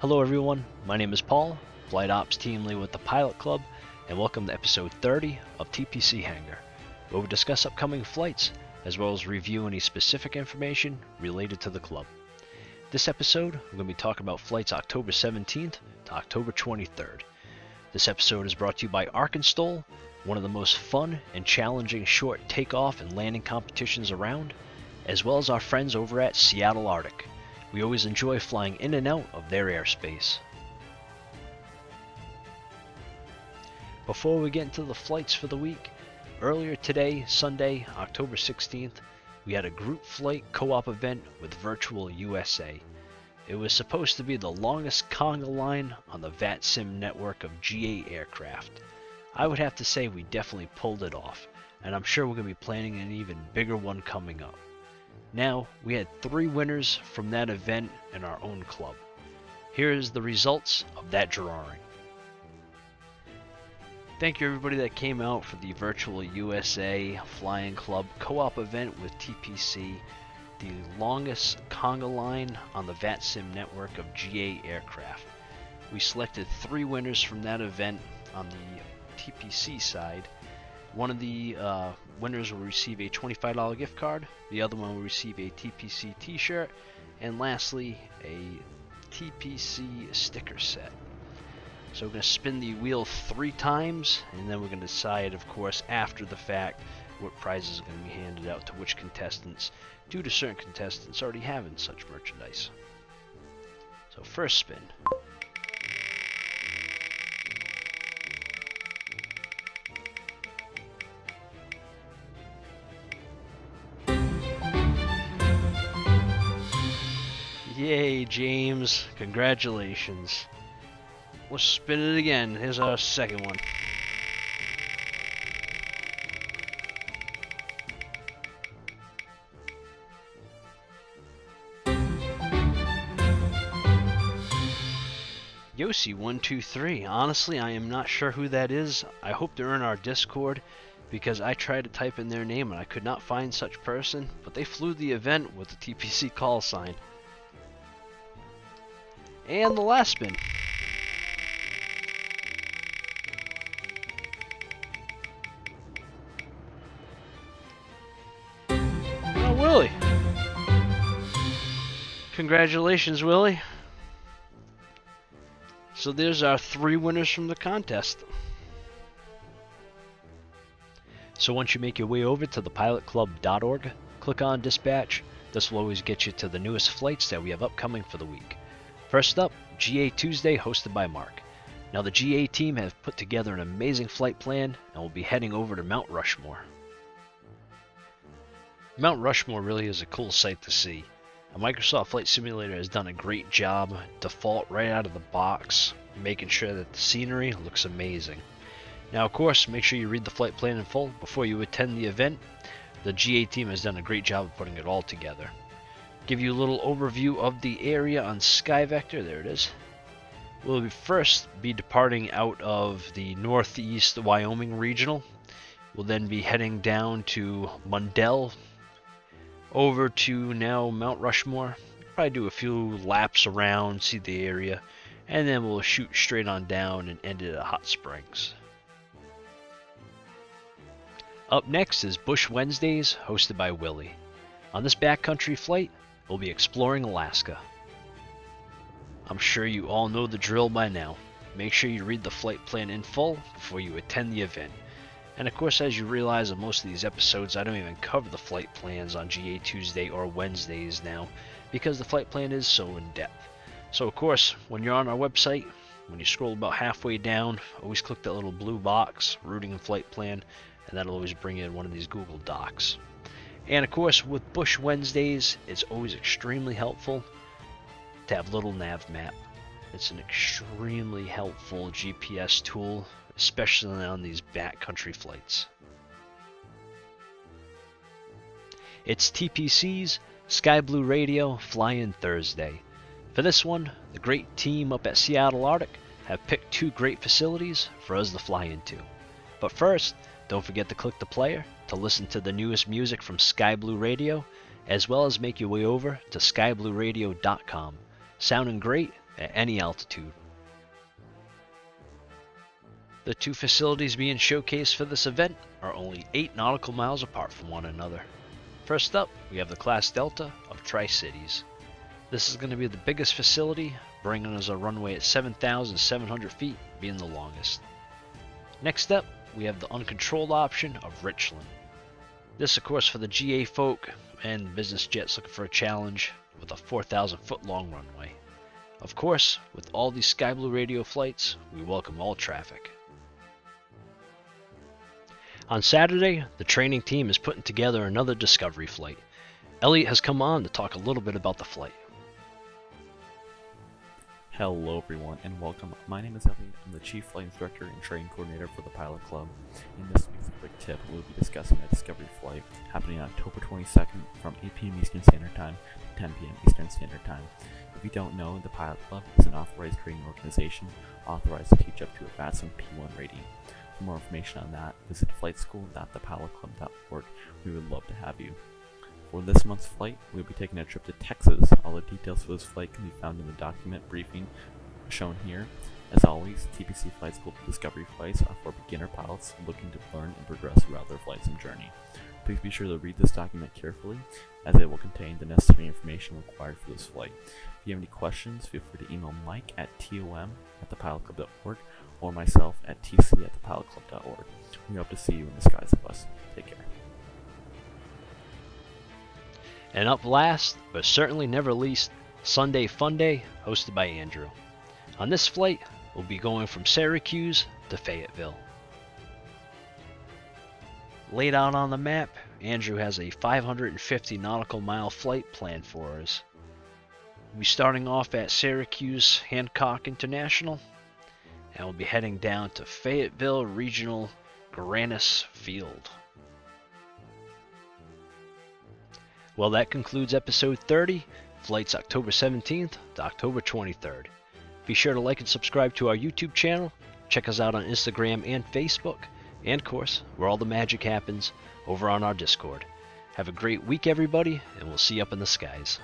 Hello everyone, my name is Paul, Flight Ops Team Lead with the Pilot Club, and welcome to episode 30 of TPC Hangar, where we discuss upcoming flights, as well as review any specific information related to the club. This episode, we're going to be talking about flights October 17th to October 23rd. This episode is brought to you by Arkenstol, one of the most fun and challenging short takeoff and landing competitions around, as well as our friends over at Seattle Arctic. We always enjoy flying in and out of their airspace. Before we get into the flights for the week, earlier today, Sunday, October 16th, we had a group flight co-op event with Virtual USA. It was supposed to be the longest conga line on the VATSIM network of GA aircraft. I would have to say we definitely pulled it off, and I'm sure we're going to be planning an even bigger one coming up. Now, we had 3 winners from that event in our own club. Here is the results of that drawing. Thank you everybody that came out for the Virtual USA Flying Club co-op event with TPC, the longest conga line on the VATSIM network of GA aircraft. We selected 3 winners from that event on the TPC side. One of the winners will receive a $25 gift card, the other one will receive a TPC t-shirt, and lastly a TPC sticker set. So we're going to spin the wheel 3 times, and then we're going to decide, of course, after the fact, what prizes are going to be handed out to which contestants, due to certain contestants already having such merchandise. So first spin. Yay, James. Congratulations. Let's spin it again. Here's our second one. Yossi123. Honestly, I am not sure who that is. I hope they're in our Discord, because I tried to type in their name and I could not find such person, but they flew the event with the TPC call sign. And the last spin. Oh, Willie. Congratulations, Willie. So there's our 3 winners from the contest. So once you make your way over to thepilotclub.org, click on Dispatch. This will always get you to the newest flights that we have upcoming for the week. First up, GA Tuesday, hosted by Mark. Now the GA team have put together an amazing flight plan and will be heading over to Mount Rushmore. Mount Rushmore really is a cool sight to see. A Microsoft Flight Simulator has done a great job, default right out of the box, making sure that the scenery looks amazing. Now of course, make sure you read the flight plan in full before you attend the event. The GA team has done a great job of putting it all together. Give you a little overview of the area on SkyVector. There it is. We'll first be departing out of the Northeast Wyoming Regional. We'll then be heading down to Mundell, over to now Mount Rushmore. Probably do a few laps around, see the area, and then we'll shoot straight on down and end it at Hot Springs. Up next is Bush Wednesdays, hosted by Willie. On this backcountry flight, we'll be exploring Alaska. I'm sure you all know the drill by now. Make sure you read the flight plan in full before you attend the event. And of course, as you realize in most of these episodes, I don't even cover the flight plans on GA Tuesday or Wednesdays now, because the flight plan is so in depth. So of course, when you're on our website, when you scroll about halfway down, always click that little blue box, routing and flight plan, and that'll always bring you in one of these Google Docs. And of course, with Bush Wednesdays, it's always extremely helpful to have a little nav map. It's an extremely helpful GPS tool, especially on these backcountry flights. It's TPC's Sky Blue Radio Fly-In Thursday. For this one, the great team up at Seattle Arctic have picked 2 great facilities for us to fly into. But first, don't forget to click the player to listen to the newest music from Sky Blue Radio, as well as make your way over to skyblueradio.com. Sounding great, at any altitude. The two facilities being showcased for this event are only 8 nautical miles apart from one another. First up, we have the Class Delta of Tri-Cities. This is going to be the biggest facility, bringing us a runway at 7,700 feet, being the longest. Next up, we have the uncontrolled option of Richland. This, of course, for the GA folk and business jets looking for a challenge with a 4,000 foot long runway. Of course, with all these Sky Blue radio flights, we welcome all traffic. On Saturday, the training team is putting together another Discovery flight. Elliot has come on to talk a little bit about the flight. Hello everyone and welcome. My name is Elliot. I'm the Chief Flight Instructor and Training Coordinator for the Pilot Club. In this week's quick tip, we'll be discussing a Discovery flight happening on October 22nd from 8 p.m. Eastern Standard Time to 10 p.m. Eastern Standard Time. If you don't know, the Pilot Club is an authorized training organization authorized to teach up to a VATSIM P1 rating. For more information on that, visit flightschool.thepilotclub.org. We would love to have you. For this month's flight, we'll be taking a trip to Texas. All the details for this flight can be found in the document briefing shown here. As always, TPC Flight School Discovery flights are for beginner pilots looking to learn and progress throughout their flights and journey. Please be sure to read this document carefully, as it will contain the necessary information required for this flight. If you have any questions, feel free to email Mike at tom@thepilotclub.org or myself at tc@thepilotclub.org. We hope to see you in the skies of us. Take care. And up last, but certainly never least, Sunday Fun Day, hosted by Andrew. On this flight, we'll be going from Syracuse to Fayetteville. Laid out on the map, Andrew has a 550 nautical mile flight planned for us. We'll be starting off at Syracuse Hancock International, and we'll be heading down to Fayetteville Regional Granis Field. Well, that concludes episode 30, flights October 17th to October 23rd. Be sure to like and subscribe to our YouTube channel, check us out on Instagram and Facebook, and of course, where all the magic happens, over on our Discord. Have a great week, everybody, and we'll see you up in the skies.